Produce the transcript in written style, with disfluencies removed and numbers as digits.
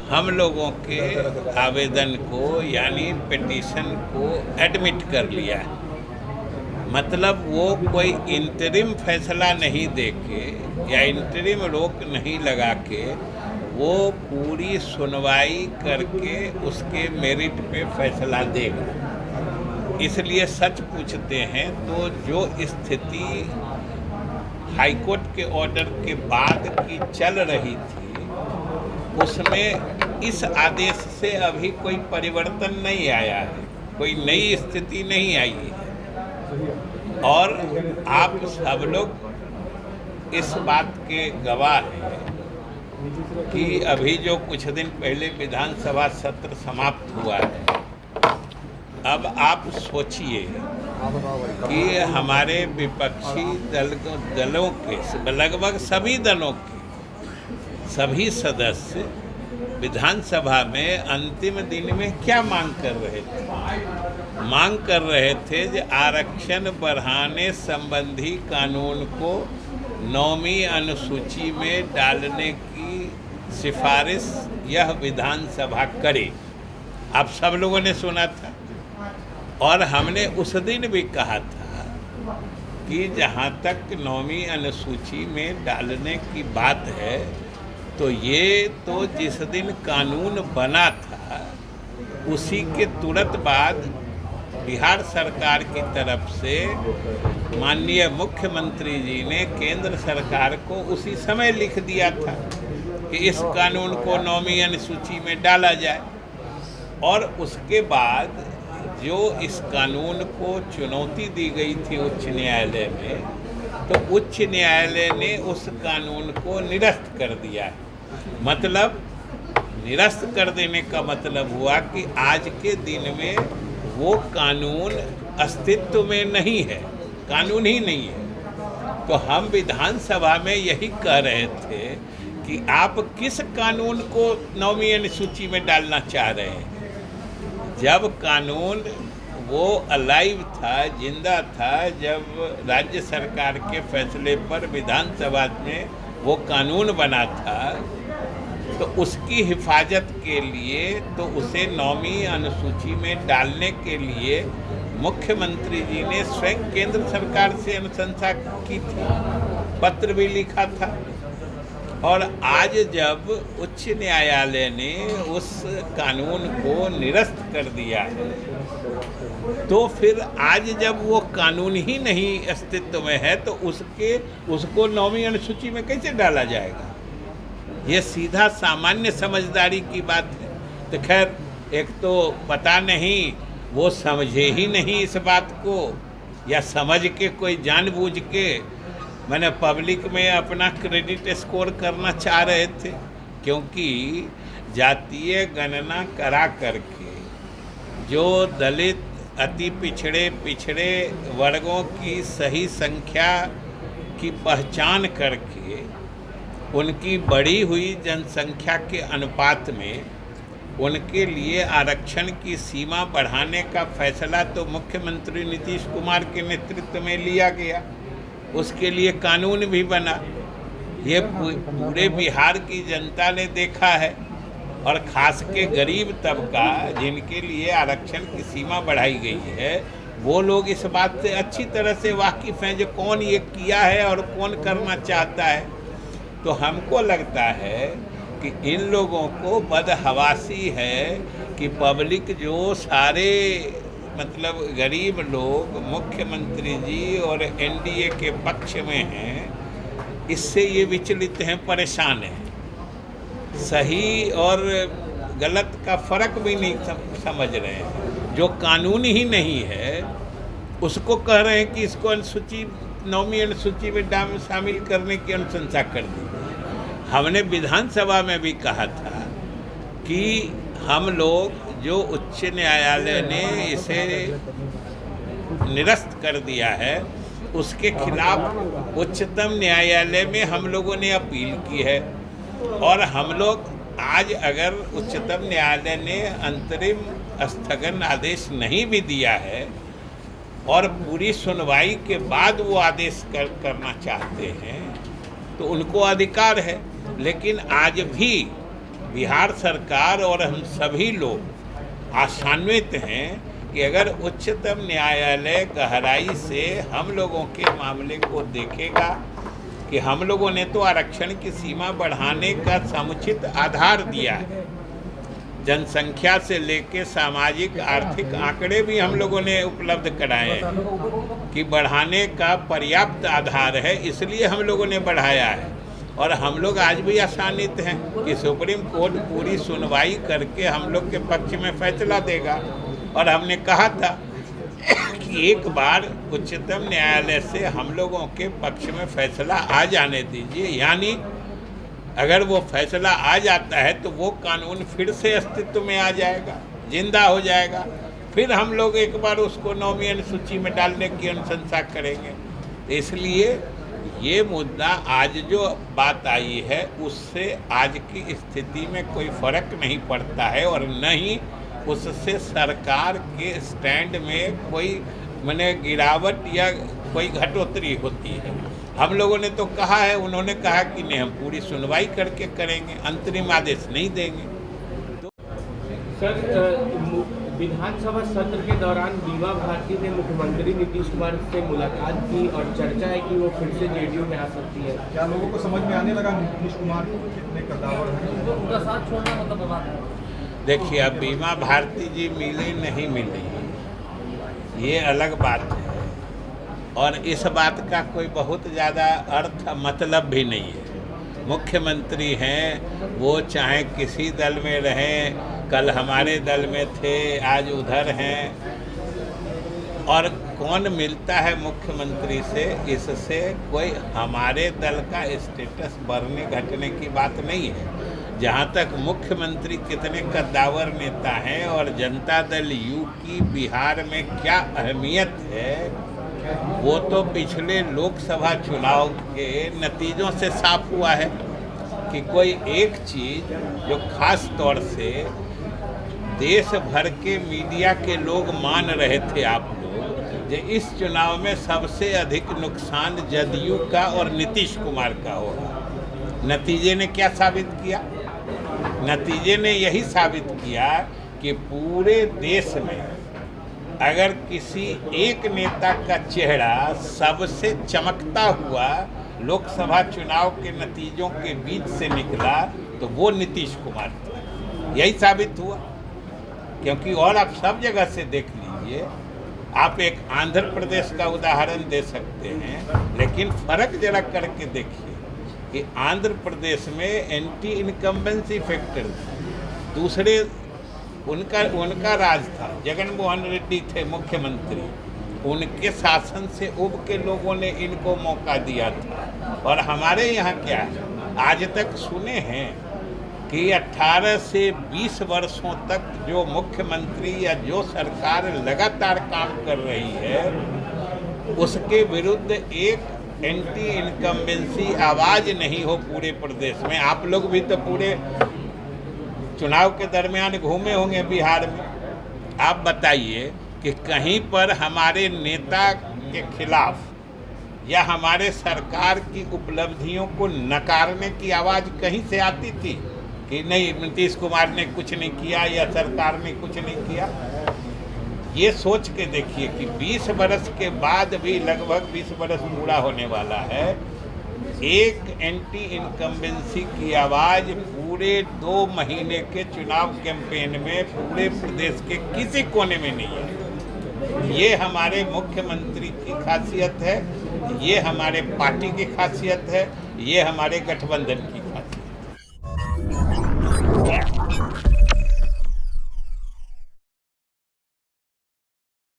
हम लोगों के आवेदन को यानी पिटीशन को एडमिट कर लिया है। मतलब वो कोई इंटरिम फैसला नहीं देके या इंटरिम रोक नहीं लगा के वो पूरी सुनवाई करके उसके मेरिट पे फैसला देगा। इसलिए सच पूछते हैं तो जो स्थिति हाईकोर्ट के ऑर्डर के बाद की चल रही थी उसमें इस आदेश से अभी कोई परिवर्तन नहीं आया है, कोई नई स्थिति नहीं आई है। और आप सब लोग इस बात के गवाह हैं कि अभी जो कुछ दिन पहले विधानसभा सत्र समाप्त हुआ है, अब आप सोचिए कि हमारे विपक्षी दलों के लगभग सभी दलों के सभी सदस्य विधानसभा में अंतिम दिन में क्या मांग कर रहे थे? मांग कर रहे थे कि आरक्षण बढ़ाने संबंधी कानून को 9वीं अनुसूची में डालने की सिफारिश यह विधानसभा करे। आप सब लोगों ने सुना था और हमने उस दिन भी कहा था कि जहाँ तक 9वीं अनुसूची में डालने की बात है तो ये तो जिस दिन कानून बना था उसी के तुरंत बाद बिहार सरकार की तरफ से माननीय मुख्यमंत्री जी ने केंद्र सरकार को उसी समय लिख दिया था कि इस कानून को 9वीं अनुसूची में डाला जाए। और उसके बाद जो इस कानून को चुनौती दी गई थी उच्च न्यायालय में, तो उच्च न्यायालय ने उस कानून को निरस्त कर दिया है। मतलब निरस्त कर देने का मतलब हुआ कि आज के दिन में वो कानून अस्तित्व में नहीं है, कानून ही नहीं है। तो हम विधानसभा में यही कह रहे थे कि आप किस कानून को 9वीं अनुसूची में डालना चाह रहे हैं? जब कानून वो अलाइव था, जिंदा था, जब राज्य सरकार के फैसले पर विधानसभा में वो कानून बना था, तो उसकी हिफाजत के लिए तो उसे 9वीं अनुसूची में डालने के लिए मुख्यमंत्री जी ने स्वयं केंद्र सरकार से अनुशंसा की थी, पत्र भी लिखा था। और आज जब उच्च न्यायालय ने उस कानून को निरस्त कर दिया है, तो फिर आज जब वो कानून ही नहीं अस्तित्व में है तो उसको 9वीं अनुसूची में कैसे डाला जाएगा? ये सीधा सामान्य समझदारी की बात है। तो खैर, एक तो पता नहीं वो समझे ही नहीं इस बात को, या समझ के कोई जानबूझ के मैंने पब्लिक में अपना क्रेडिट स्कोर करना चाह रहे थे, क्योंकि जातीय गणना करा करके जो दलित अति पिछड़े वर्गों की सही संख्या की पहचान करके उनकी बढ़ी हुई जनसंख्या के अनुपात में उनके लिए आरक्षण की सीमा बढ़ाने का फैसला तो मुख्यमंत्री नीतीश कुमार के नेतृत्व में लिया गया। उसके लिए कानून भी बना। ये पूरे बिहार की जनता ने देखा है, और ख़ास के गरीब तबका जिनके लिए आरक्षण की सीमा बढ़ाई गई है, वो लोग इस बात से अच्छी तरह से वाकिफ़ हैं जो कौन ये किया है और कौन करना चाहता है। तो हमको लगता है कि इन लोगों को बदहवासी है कि पब्लिक जो सारे मतलब गरीब लोग मुख्यमंत्री जी और एनडीए के पक्ष में हैं, इससे ये विचलित हैं, परेशान हैं, सही और गलत का फ़र्क भी नहीं समझ रहे हैं। जो कानून ही नहीं है उसको कह रहे हैं कि इसको अनुसूची 9वीं अनुसूची में शामिल करने की अनुशंसा कर दी। हमने विधानसभा में भी कहा था कि हम लोग जो उच्च न्यायालय ने इसे निरस्त कर दिया है उसके खिलाफ उच्चतम न्यायालय में हम लोगों ने अपील की है। और हम लोग आज अगर उच्चतम न्यायालय ने अंतरिम स्थगन आदेश नहीं भी दिया है और पूरी सुनवाई के बाद वो आदेश करना चाहते हैं, तो उनको अधिकार है। लेकिन आज भी बिहार सरकार और हम सभी लोग आशान्वित हैं कि अगर उच्चतम न्यायालय गहराई से हम लोगों के मामले को देखेगा कि हम लोगों ने तो आरक्षण की सीमा बढ़ाने का समुचित आधार दिया है, जनसंख्या से लेकर सामाजिक आर्थिक आंकड़े भी हम लोगों ने उपलब्ध कराए हैं कि बढ़ाने का पर्याप्त आधार है, इसलिए हम लोगों ने बढ़ाया है। और हम लोग आज भी आशान्वित हैं कि सुप्रीम कोर्ट पूरी सुनवाई करके हम लोग के पक्ष में फैसला देगा। और हमने कहा था कि एक बार उच्चतम न्यायालय से हम लोगों के पक्ष में फैसला आ जाने दीजिए, यानी अगर वो फैसला आ जाता है तो वो कानून फिर से अस्तित्व में आ जाएगा, जिंदा हो जाएगा, फिर हम लोग एक बार उसको नौमीन सूची में डालने की अनुशंसा करेंगे। इसलिए ये मुद्दा आज जो बात आई है उससे आज की स्थिति में कोई फर्क नहीं पड़ता है और न ही उससे सरकार के स्टैंड में कोई माने गिरावट या कोई घटोतरी होती है। हम लोगों ने तो कहा है, उन्होंने कहा कि नहीं हम पूरी सुनवाई करके करेंगे, अंतरिम आदेश नहीं देंगे। तो सर, विधानसभा सत्र के दौरान बीमा भारती ने मुख्यमंत्री नीतीश कुमार से मुलाकात की और चर्चा है कि वो फिर से जेडीयू में आ सकती है। क्या लोगों को समझ में आने लगा नीतीश कुमार कितने कद्दावर हैं? तो उनका साथ छोड़ना मतलब देखिए, अब बीमा भारती जी मिली नहीं मिली ये अलग बात है और इस बात का कोई बहुत ज़्यादा अर्थ मतलब भी नहीं है। मुख्यमंत्री हैं, वो चाहे किसी दल में रहें, कल हमारे दल में थे, आज उधर हैं, और कौन मिलता है मुख्यमंत्री से, इससे कोई हमारे दल का स्टेटस बढ़ने घटने की बात नहीं है। जहाँ तक मुख्यमंत्री कितने कद्दावर नेता हैं और जनता दल यू की बिहार में क्या अहमियत है, वो तो पिछले लोकसभा चुनाव के नतीजों से साफ हुआ है कि कोई एक चीज़ जो खास तौर से देश भर के मीडिया के लोग मान रहे थे, आप लोग, जो इस चुनाव में सबसे अधिक नुकसान जदयू का और नीतीश कुमार का होगा। नतीजे ने क्या साबित किया? नतीजे ने यही साबित किया कि पूरे देश में अगर किसी एक नेता का चेहरा सबसे चमकता हुआ लोकसभा चुनाव के नतीजों के बीच से निकला तो वो नीतीश कुमार था। यही साबित हुआ, क्योंकि और आप सब जगह से देख लीजिए, आप एक आंध्र प्रदेश का उदाहरण दे सकते हैं, लेकिन फर्क जरा करके देखिए कि आंध्र प्रदेश में एंटी इनकम्बेंसी फैक्टर दूसरे उनका राज था, जगन मोहन रेड्डी थे मुख्यमंत्री, उनके शासन से उब के लोगों ने इनको मौका दिया था। और हमारे यहाँ क्या है, आज तक सुने हैं कि 18 से 20 वर्षों तक जो मुख्यमंत्री या जो सरकार लगातार काम कर रही है उसके विरुद्ध एक एंटी इनकम्बेंसी आवाज़ नहीं हो पूरे प्रदेश में। आप लोग भी तो पूरे चुनाव के दरमियान घूमे होंगे बिहार में, आप बताइए कि कहीं पर हमारे नेता के खिलाफ या हमारे सरकार की उपलब्धियों को नकारने की आवाज़ कहीं से आती थी कि नहीं नीतीश कुमार ने कुछ नहीं किया या सरकार ने कुछ नहीं किया? ये सोच के देखिए कि 20 बरस के बाद भी, लगभग 20 बरस पूरा होने वाला है, एक एंटी इनकम्बेंसी की आवाज़ पूरे 2 महीने के चुनाव कैंपेन में पूरे प्रदेश के किसी कोने में नहीं है। ये हमारे मुख्यमंत्री की खासियत है, ये हमारे पार्टी की खासियत है, ये हमारे गठबंधन की